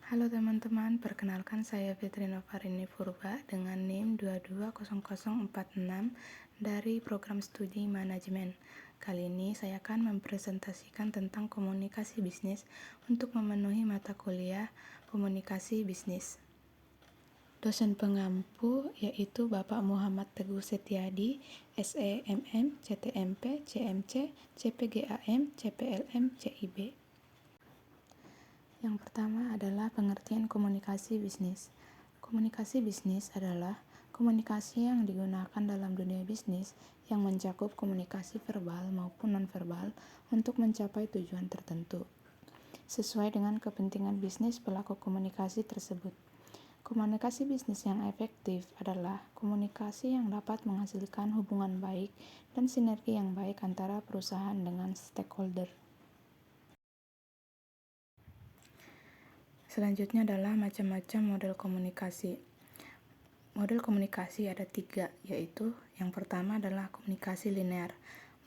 Halo teman-teman, perkenalkan saya Fitri Novarini Purba dengan NIM 220046 dari Program Studi Manajemen. Kali ini saya akan mempresentasikan tentang komunikasi bisnis untuk memenuhi mata kuliah komunikasi bisnis. Dosen pengampu yaitu Bapak Muhammad Teguh Setiadi, SEMM, CTMP, CMC, CPGAM, CPLM, CIB. Yang pertama adalah pengertian komunikasi bisnis. Komunikasi bisnis adalah komunikasi yang digunakan dalam dunia bisnis yang mencakup komunikasi verbal maupun nonverbal untuk mencapai tujuan tertentu, sesuai dengan kepentingan bisnis pelaku komunikasi tersebut. Komunikasi bisnis yang efektif adalah komunikasi yang dapat menghasilkan hubungan baik dan sinergi yang baik antara perusahaan dengan stakeholder. Selanjutnya adalah macam-macam model komunikasi. Model komunikasi ada 3, yaitu yang pertama adalah komunikasi linear.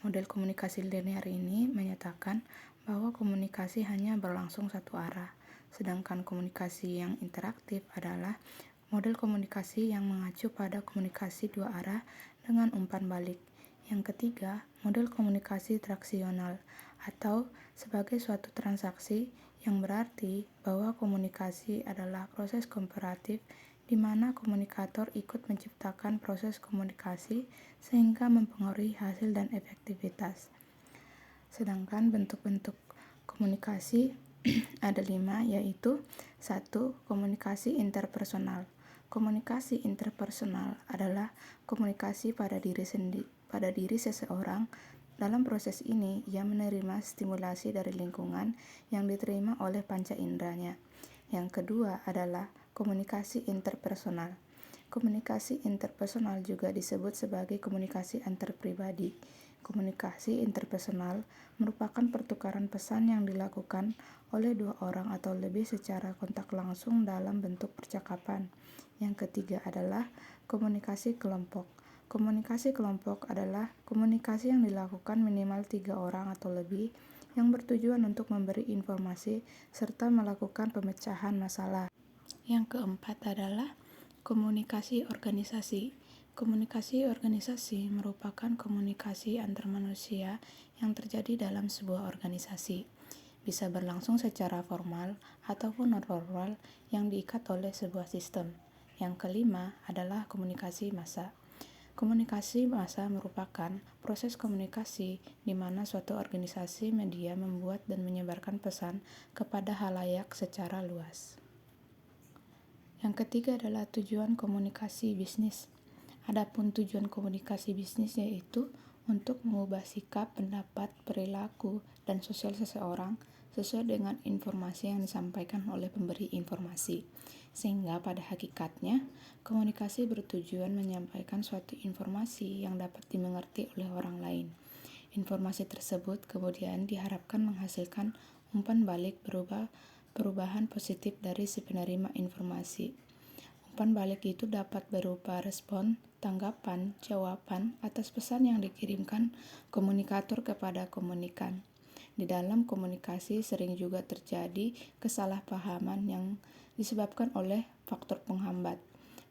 Model komunikasi linear ini menyatakan bahwa komunikasi hanya berlangsung satu arah, sedangkan komunikasi yang interaktif adalah model komunikasi yang mengacu pada komunikasi dua arah dengan umpan balik. Yang ketiga, model komunikasi traksional atau sebagai suatu transaksi yang berarti bahwa komunikasi adalah proses komparatif di mana komunikator ikut menciptakan proses komunikasi sehingga mempengaruhi hasil dan efektivitas. Sedangkan bentuk-bentuk komunikasi ada 5, yaitu 1. Komunikasi interpersonal. Komunikasi interpersonal adalah komunikasi pada diri seseorang. Dalam proses ini, ia menerima stimulasi dari lingkungan yang diterima oleh panca inderanya. Yang kedua adalah komunikasi interpersonal. Komunikasi interpersonal juga disebut sebagai komunikasi antar pribadi. Komunikasi interpersonal merupakan pertukaran pesan yang dilakukan oleh dua orang atau lebih secara kontak langsung dalam bentuk percakapan. Yang ketiga adalah komunikasi kelompok. Komunikasi kelompok adalah komunikasi yang dilakukan minimal 3 orang atau lebih yang bertujuan untuk memberi informasi serta melakukan pemecahan masalah. Yang keempat adalah komunikasi organisasi. Komunikasi organisasi merupakan komunikasi antar manusia yang terjadi dalam sebuah organisasi. Bisa berlangsung secara formal ataupun non-formal yang diikat oleh sebuah sistem. Yang kelima adalah komunikasi massa. Komunikasi massa merupakan proses komunikasi di mana suatu organisasi media membuat dan menyebarkan pesan kepada halayak secara luas. Yang ketiga adalah tujuan komunikasi bisnis. Adapun tujuan komunikasi bisnis yaitu untuk mengubah sikap, pendapat, perilaku, dan sosial seseorang sesuai dengan informasi yang disampaikan oleh pemberi informasi. Sehingga pada hakikatnya, komunikasi bertujuan menyampaikan suatu informasi yang dapat dimengerti oleh orang lain. Informasi tersebut kemudian diharapkan menghasilkan umpan balik berupa perubahan positif dari si penerima informasi. Umpan balik itu dapat berupa respon, tanggapan, jawaban atas pesan yang dikirimkan komunikator kepada komunikan. Di dalam komunikasi sering juga terjadi kesalahpahaman yang disebabkan oleh faktor penghambat.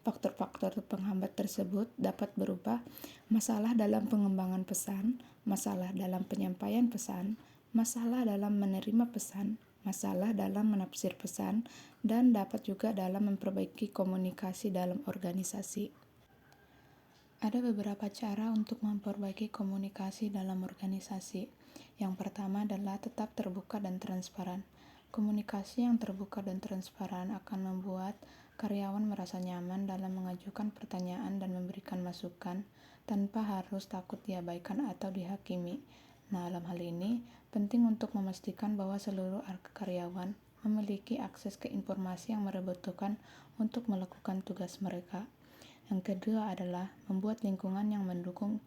Faktor-faktor penghambat tersebut dapat berupa masalah dalam pengembangan pesan, masalah dalam penyampaian pesan, masalah dalam menerima pesan, masalah dalam menafsir pesan, dan dapat juga dalam memperbaiki komunikasi dalam organisasi. Ada beberapa cara untuk memperbaiki komunikasi dalam organisasi. Yang pertama adalah tetap terbuka dan transparan. Komunikasi yang terbuka dan transparan akan membuat karyawan merasa nyaman dalam mengajukan pertanyaan dan memberikan masukan tanpa harus takut diabaikan atau dihakimi. Nah, dalam hal ini, penting untuk memastikan bahwa seluruh karyawan memiliki akses ke informasi yang mereka butuhkan untuk melakukan tugas mereka. Yang kedua adalah membuat lingkungan yang mendukung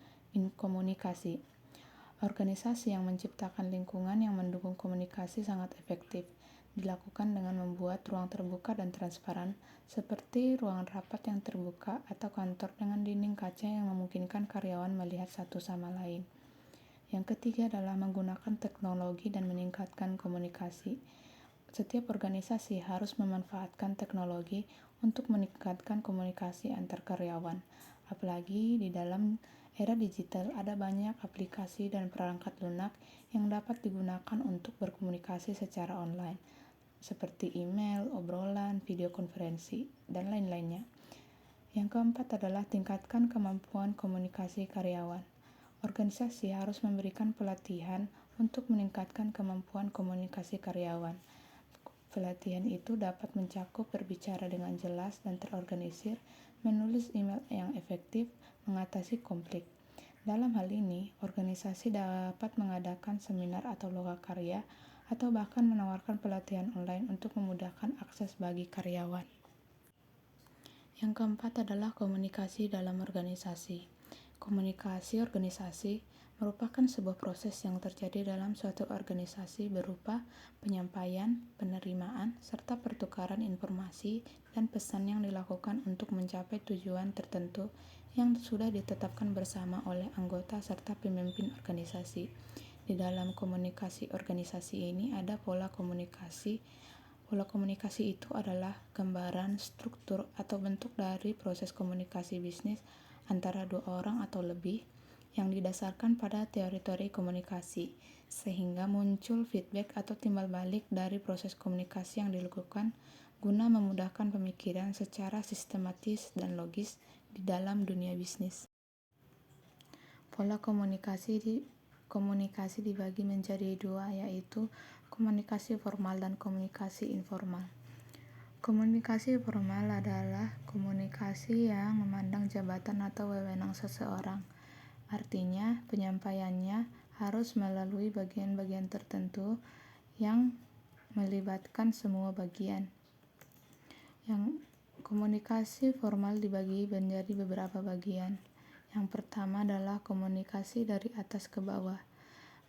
komunikasi. Organisasi yang menciptakan lingkungan yang mendukung komunikasi sangat efektif. Dilakukan dengan membuat ruang terbuka dan transparan, seperti ruangan rapat yang terbuka atau kantor dengan dinding kaca yang memungkinkan karyawan melihat satu sama lain. Yang ketiga adalah menggunakan teknologi dan meningkatkan komunikasi. Setiap organisasi harus memanfaatkan teknologi untuk meningkatkan komunikasi antar karyawan. Apalagi di dalam era digital ada banyak aplikasi dan perangkat lunak yang dapat digunakan untuk berkomunikasi secara online, seperti email, obrolan, video konferensi, dan lain-lainnya. Yang keempat adalah tingkatkan kemampuan komunikasi karyawan. Organisasi harus memberikan pelatihan untuk meningkatkan kemampuan komunikasi karyawan. Pelatihan itu dapat mencakup berbicara dengan jelas dan terorganisir, menulis email yang efektif, mengatasi konflik. Dalam hal ini, organisasi dapat mengadakan seminar atau lokakarya atau bahkan menawarkan pelatihan online untuk memudahkan akses bagi karyawan. Yang keempat adalah komunikasi dalam organisasi. Komunikasi organisasi merupakan sebuah proses yang terjadi dalam suatu organisasi berupa penyampaian, penerimaan, serta pertukaran informasi dan pesan yang dilakukan untuk mencapai tujuan tertentu yang sudah ditetapkan bersama oleh anggota serta pemimpin organisasi. Di dalam komunikasi organisasi ini ada pola komunikasi. Pola komunikasi itu adalah gambaran, struktur, atau bentuk dari proses komunikasi bisnis antara dua orang atau lebih yang didasarkan pada teori-teori komunikasi, sehingga muncul feedback atau timbal balik dari proses komunikasi yang dilakukan guna memudahkan pemikiran secara sistematis dan logis di dalam dunia bisnis. Pola komunikasi dibagi menjadi dua, yaitu komunikasi formal dan komunikasi informal. Komunikasi formal adalah komunikasi yang memandang jabatan atau wewenang seseorang. Artinya, penyampaiannya harus melalui bagian-bagian tertentu yang melibatkan semua bagian. Yang komunikasi formal dibagi menjadi beberapa bagian. Yang pertama adalah komunikasi dari atas ke bawah.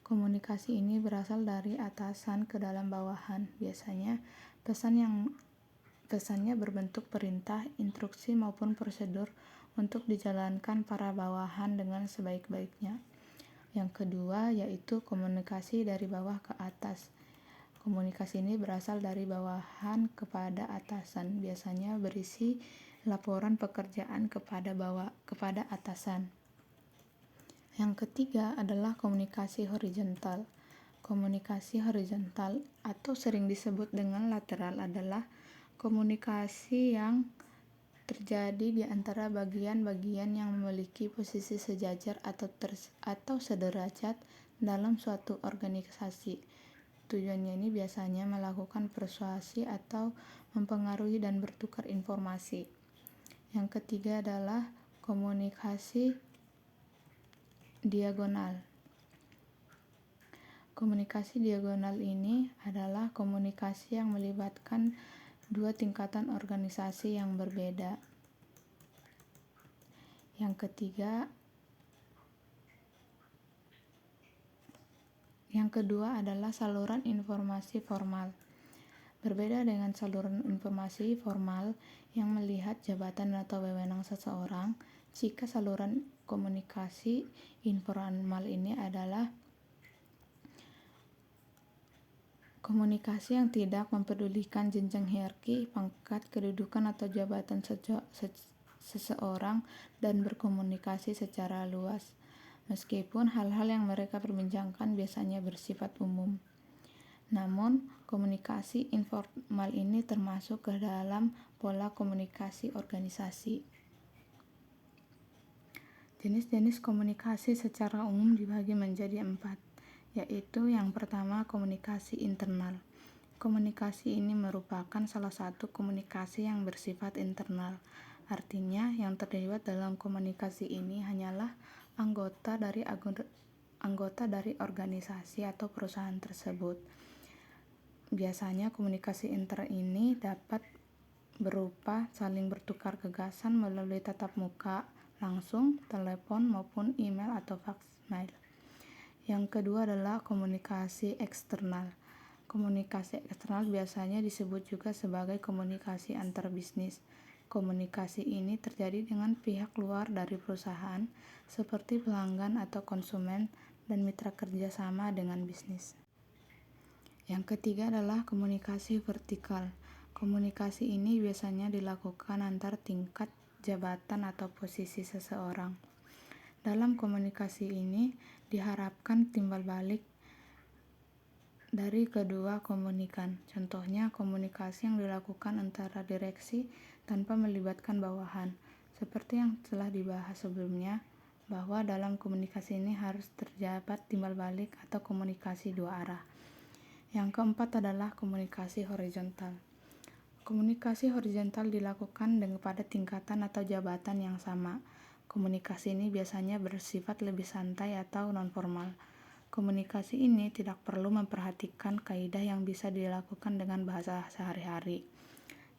Komunikasi ini berasal dari atasan ke dalam bawahan. Biasanya pesannya berbentuk perintah, instruksi maupun prosedur untuk dijalankan para bawahan dengan sebaik-baiknya. Yang kedua yaitu komunikasi dari bawah ke atas. Komunikasi ini berasal dari bawahan kepada atasan, biasanya berisi laporan pekerjaan kepada atasan. Yang ketiga adalah komunikasi horizontal. Komunikasi horizontal atau sering disebut dengan lateral adalah komunikasi yang terjadi di antara bagian-bagian yang memiliki posisi sejajar atau sederajat dalam suatu organisasi. Tujuannya ini biasanya melakukan persuasi atau mempengaruhi dan bertukar informasi. Yang ketiga adalah komunikasi diagonal. Komunikasi diagonal ini adalah komunikasi yang melibatkan dua tingkatan organisasi yang berbeda. Yang kedua adalah saluran informasi formal. Berbeda dengan saluran informasi formal yang melihat jabatan atau wewenang seseorang, jika saluran komunikasi informal ini adalah komunikasi yang tidak mempedulikan jenjang hierarki, pangkat, kedudukan, atau jabatan seseorang dan berkomunikasi secara luas. Meskipun hal-hal yang mereka perbincangkan biasanya bersifat umum. Namun, komunikasi informal ini termasuk ke dalam pola komunikasi organisasi. Jenis-jenis komunikasi secara umum dibagi menjadi 4, yaitu yang pertama komunikasi internal. Komunikasi ini merupakan salah satu komunikasi yang bersifat internal. Artinya, yang terlibat dalam komunikasi ini hanyalah anggota dari organisasi atau perusahaan tersebut. Biasanya komunikasi internal ini dapat berupa saling bertukar gagasan melalui tatap muka, langsung, telepon, maupun email atau fax mail. Yang kedua adalah komunikasi eksternal. Komunikasi eksternal biasanya disebut juga sebagai komunikasi antar bisnis. Komunikasi ini terjadi dengan pihak luar dari perusahaan, seperti pelanggan atau konsumen dan mitra kerja sama dengan bisnis. Yang ketiga adalah komunikasi vertikal. Komunikasi ini biasanya dilakukan antar tingkat jabatan atau posisi seseorang. Dalam komunikasi ini diharapkan timbal balik dari kedua komunikan. Contohnya komunikasi yang dilakukan antara direksi tanpa melibatkan bawahan. Seperti yang telah dibahas sebelumnya, bahwa dalam komunikasi ini harus terdapat timbal balik atau komunikasi dua arah. Yang keempat adalah komunikasi horizontal. Komunikasi horizontal dilakukan pada tingkatan atau jabatan yang sama. Komunikasi ini biasanya bersifat lebih santai atau non-formal. Komunikasi ini tidak perlu memperhatikan kaidah yang bisa dilakukan dengan bahasa sehari-hari.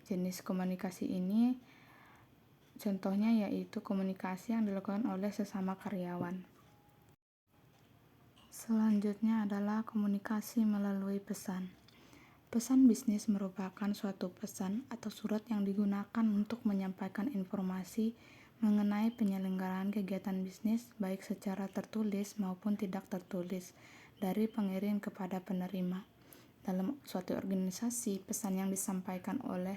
Jenis komunikasi ini contohnya yaitu komunikasi yang dilakukan oleh sesama karyawan. Selanjutnya adalah komunikasi melalui pesan. Pesan bisnis merupakan suatu pesan atau surat yang digunakan untuk menyampaikan informasi mengenai penyelenggaraan kegiatan bisnis baik secara tertulis maupun tidak tertulis dari pengirim kepada penerima. Dalam suatu organisasi, pesan yang disampaikan oleh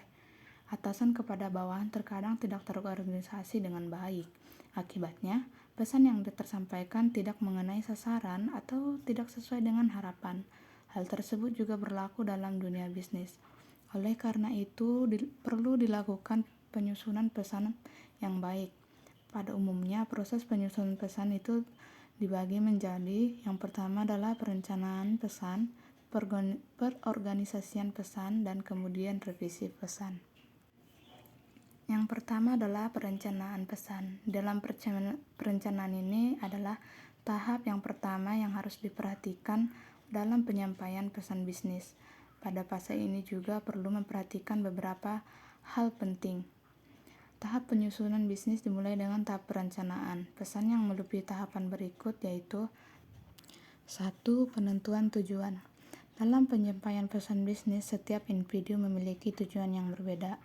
atasan kepada bawahan terkadang tidak terorganisasi dengan baik. Akibatnya, pesan yang tersampaikan tidak mengenai sasaran atau tidak sesuai dengan harapan. Hal tersebut juga berlaku dalam dunia bisnis. Oleh karena itu, perlu dilakukan penyusunan pesan yang baik. Pada umumnya, proses penyusunan pesan itu dibagi menjadi yang pertama adalah perencanaan pesan, perorganisasian pesan, dan kemudian revisi pesan. Yang pertama adalah perencanaan pesan. Dalam perencanaan ini adalah tahap yang pertama yang harus diperhatikan dalam penyampaian pesan bisnis. Pada fase ini juga perlu memperhatikan beberapa hal penting. Tahap penyusunan bisnis dimulai dengan tahap perencanaan. Pesan yang melebihi tahapan berikut yaitu 1. Penentuan tujuan. Dalam penyampaian pesan bisnis, setiap individu memiliki tujuan yang berbeda.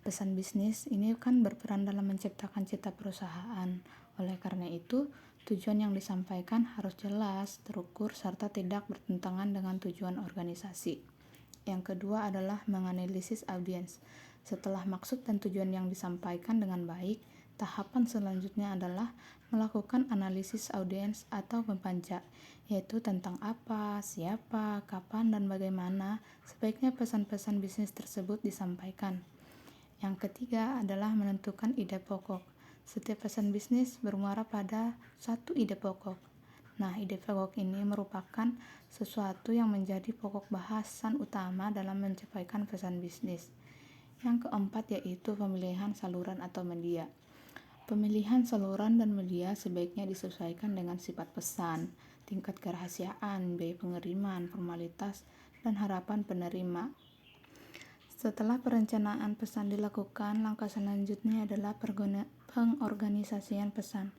Pesan bisnis ini kan berperan dalam menciptakan cita perusahaan. Oleh karena itu, tujuan yang disampaikan harus jelas, terukur, serta tidak bertentangan dengan tujuan organisasi. Yang kedua adalah menganalisis audiens. Setelah maksud dan tujuan yang disampaikan dengan baik, tahapan selanjutnya adalah melakukan analisis audiens atau membaca, yaitu tentang apa, siapa, kapan, dan bagaimana sebaiknya pesan-pesan bisnis tersebut disampaikan. Yang ketiga adalah menentukan ide pokok. Setiap pesan bisnis bermuara pada satu ide pokok. Nah, ide pokok ini merupakan sesuatu yang menjadi pokok bahasan utama dalam menyampaikan pesan bisnis. Yang keempat yaitu pemilihan saluran atau media. Pemilihan saluran dan media sebaiknya disesuaikan dengan sifat pesan, tingkat kerahasiaan, biaya pengiriman, formalitas, dan harapan penerima. Setelah perencanaan pesan dilakukan, langkah selanjutnya adalah pengorganisasian pesan.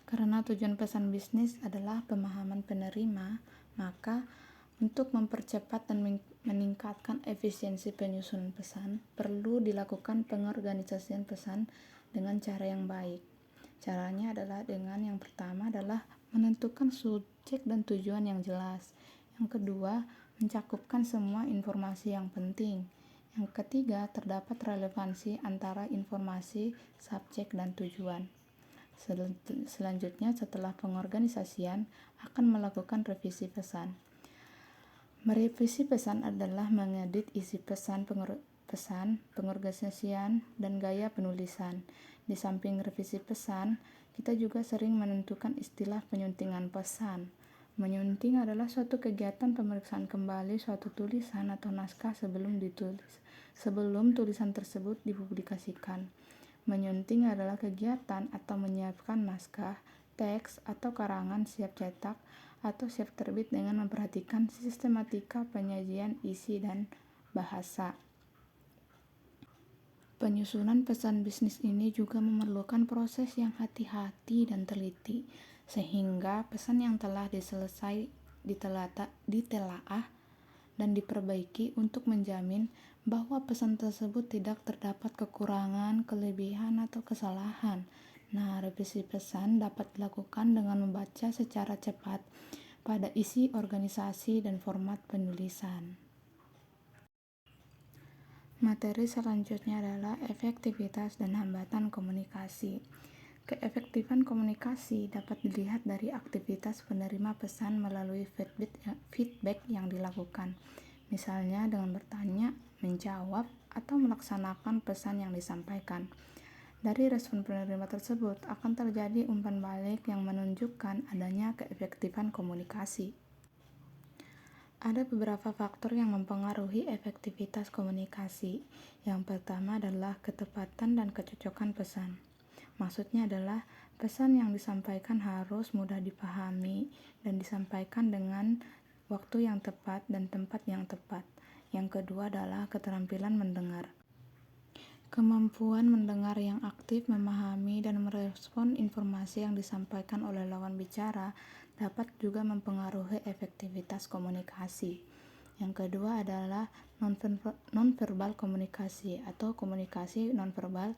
Karena tujuan pesan bisnis adalah pemahaman penerima, maka untuk mempercepat dan meningkatkan efisiensi penyusunan pesan, perlu dilakukan pengorganisasian pesan dengan cara yang baik. Caranya adalah dengan yang pertama adalah menentukan subjek dan tujuan yang jelas. Yang kedua, mencakupkan semua informasi yang penting. Yang ketiga, terdapat relevansi antara informasi, subjek, dan tujuan. Selanjutnya, setelah pengorganisasian, akan melakukan revisi pesan. Merevisi pesan adalah mengedit isi pesan, pengorganisasian, dan gaya penulisan. Di samping revisi pesan, kita juga sering menentukan istilah penyuntingan pesan. Menyunting adalah suatu kegiatan pemeriksaan kembali suatu tulisan atau naskah sebelum tulisan tersebut dipublikasikan. Menyunting adalah kegiatan atau menyiapkan naskah, teks, atau karangan siap cetak atau siap terbit dengan memperhatikan sistematika penyajian isi dan bahasa. Penyusunan pesan bisnis ini juga memerlukan proses yang hati-hati dan teliti, sehingga pesan yang telah ditelaah dan diperbaiki untuk menjamin bahwa pesan tersebut tidak terdapat kekurangan, kelebihan, atau kesalahan. Nah, revisi pesan dapat dilakukan dengan membaca secara cepat, pada isi organisasi dan format penulisan. Materi selanjutnya adalah efektivitas dan hambatan komunikasi. Keefektifan komunikasi dapat dilihat dari aktivitas penerima pesan melalui feedback yang dilakukan, misalnya dengan bertanya, menjawab, atau melaksanakan pesan yang disampaikan. Dari respon penerima tersebut akan terjadi umpan balik yang menunjukkan adanya keefektifan komunikasi. Ada beberapa faktor yang mempengaruhi efektivitas komunikasi. Yang pertama adalah ketepatan dan kecocokan pesan. Maksudnya adalah pesan yang disampaikan harus mudah dipahami dan disampaikan dengan waktu yang tepat dan tempat yang tepat. Yang kedua adalah keterampilan mendengar. Kemampuan mendengar yang aktif, memahami, dan merespon informasi yang disampaikan oleh lawan bicara dapat juga mempengaruhi efektivitas komunikasi. Yang kedua adalah nonverbal komunikasi atau komunikasi nonverbal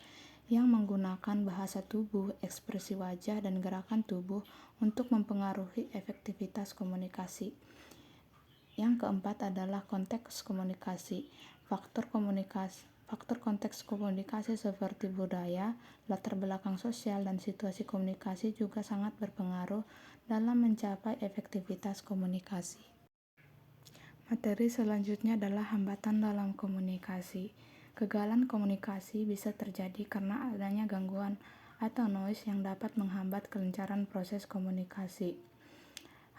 yang menggunakan bahasa tubuh, ekspresi wajah, dan gerakan tubuh untuk mempengaruhi efektivitas komunikasi. Yang keempat adalah konteks komunikasi. Faktor konteks komunikasi seperti budaya, latar belakang sosial, dan situasi komunikasi juga sangat berpengaruh dalam mencapai efektivitas komunikasi. Materi selanjutnya adalah hambatan dalam komunikasi. Kegagalan komunikasi bisa terjadi karena adanya gangguan atau noise yang dapat menghambat kelancaran proses komunikasi.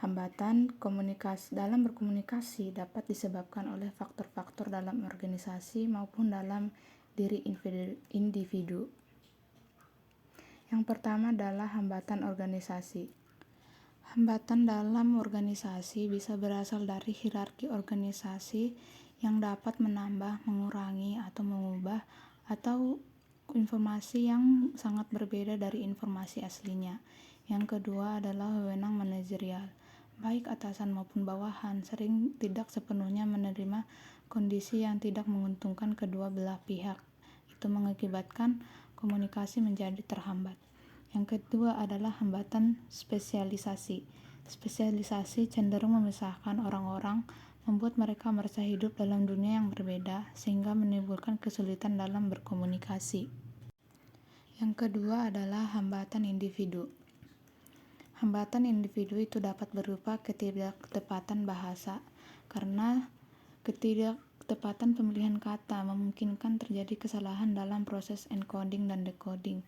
Hambatan dalam berkomunikasi dapat disebabkan oleh faktor-faktor dalam organisasi maupun dalam diri individu. Yang pertama adalah hambatan organisasi. Hambatan dalam organisasi bisa berasal dari hierarki organisasi yang dapat menambah, mengurangi, atau mengubah atau informasi yang sangat berbeda dari informasi aslinya. Yang kedua adalah wewenang manajerial. Baik atasan maupun bawahan sering tidak sepenuhnya menerima kondisi yang tidak menguntungkan kedua belah pihak. Itu mengakibatkan komunikasi menjadi terhambat. Yang kedua adalah hambatan spesialisasi. Spesialisasi cenderung memisahkan orang-orang, membuat mereka merasa hidup dalam dunia yang berbeda, sehingga menimbulkan kesulitan dalam berkomunikasi. Yang kedua adalah hambatan individu. Hambatan individu itu dapat berupa ketidaktepatan bahasa, karena ketidaktepatan pemilihan kata memungkinkan terjadi kesalahan dalam proses encoding dan decoding.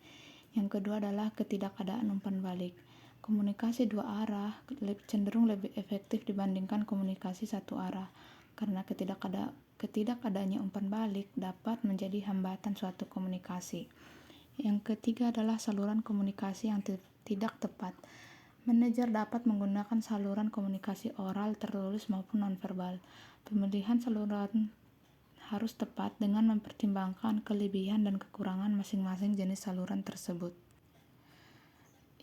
Yang kedua adalah ketidakadaan umpan balik. Komunikasi dua arah cenderung lebih efektif dibandingkan komunikasi satu arah, karena ketidakadanya umpan balik dapat menjadi hambatan suatu komunikasi. Yang ketiga adalah saluran komunikasi yang tidak tepat. Manajer dapat menggunakan saluran komunikasi oral, tertulis maupun nonverbal. Pemilihan saluran harus tepat dengan mempertimbangkan kelebihan dan kekurangan masing-masing jenis saluran tersebut.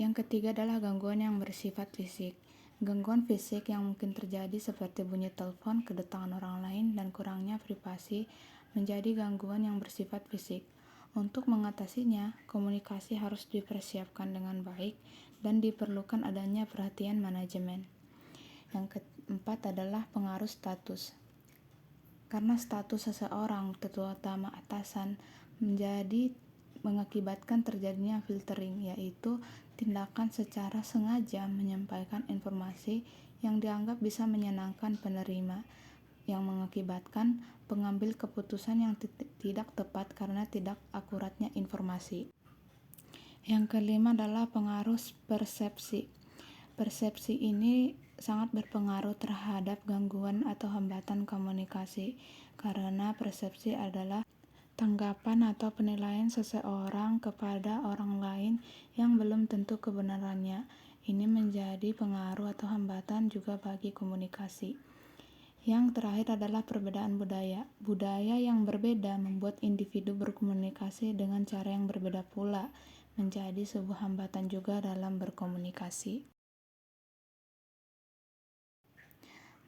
Yang ketiga adalah gangguan yang bersifat fisik. Gangguan fisik yang mungkin terjadi seperti bunyi telepon, kedatangan orang lain, dan kurangnya privasi menjadi gangguan yang bersifat fisik. Untuk mengatasinya, komunikasi harus dipersiapkan dengan baik dan diperlukan adanya perhatian manajemen. Yang keempat adalah pengaruh status. Karena status seseorang, terutama atasan, mengakibatkan terjadinya filtering, yaitu tindakan secara sengaja menyampaikan informasi yang dianggap bisa menyenangkan penerima, yang mengakibatkan pengambil keputusan yang tidak tepat karena tidak akuratnya informasi. Yang kelima adalah pengaruh persepsi. Persepsi ini sangat berpengaruh terhadap gangguan atau hambatan komunikasi, karena persepsi adalah tanggapan atau penilaian seseorang kepada orang lain yang belum tentu kebenarannya. Ini menjadi pengaruh atau hambatan juga bagi komunikasi. Yang terakhir adalah perbedaan budaya. Budaya yang berbeda membuat individu berkomunikasi dengan cara yang berbeda pula, menjadi sebuah hambatan juga dalam berkomunikasi.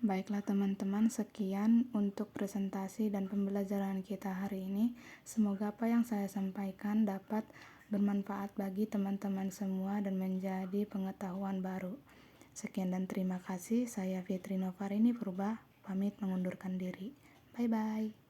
Baiklah teman-teman, sekian untuk presentasi dan pembelajaran kita hari ini. Semoga apa yang saya sampaikan dapat bermanfaat bagi teman-teman semua dan menjadi pengetahuan baru. Sekian dan terima kasih. Saya Fitri Novarini Purba, pamit mengundurkan diri. Bye-bye.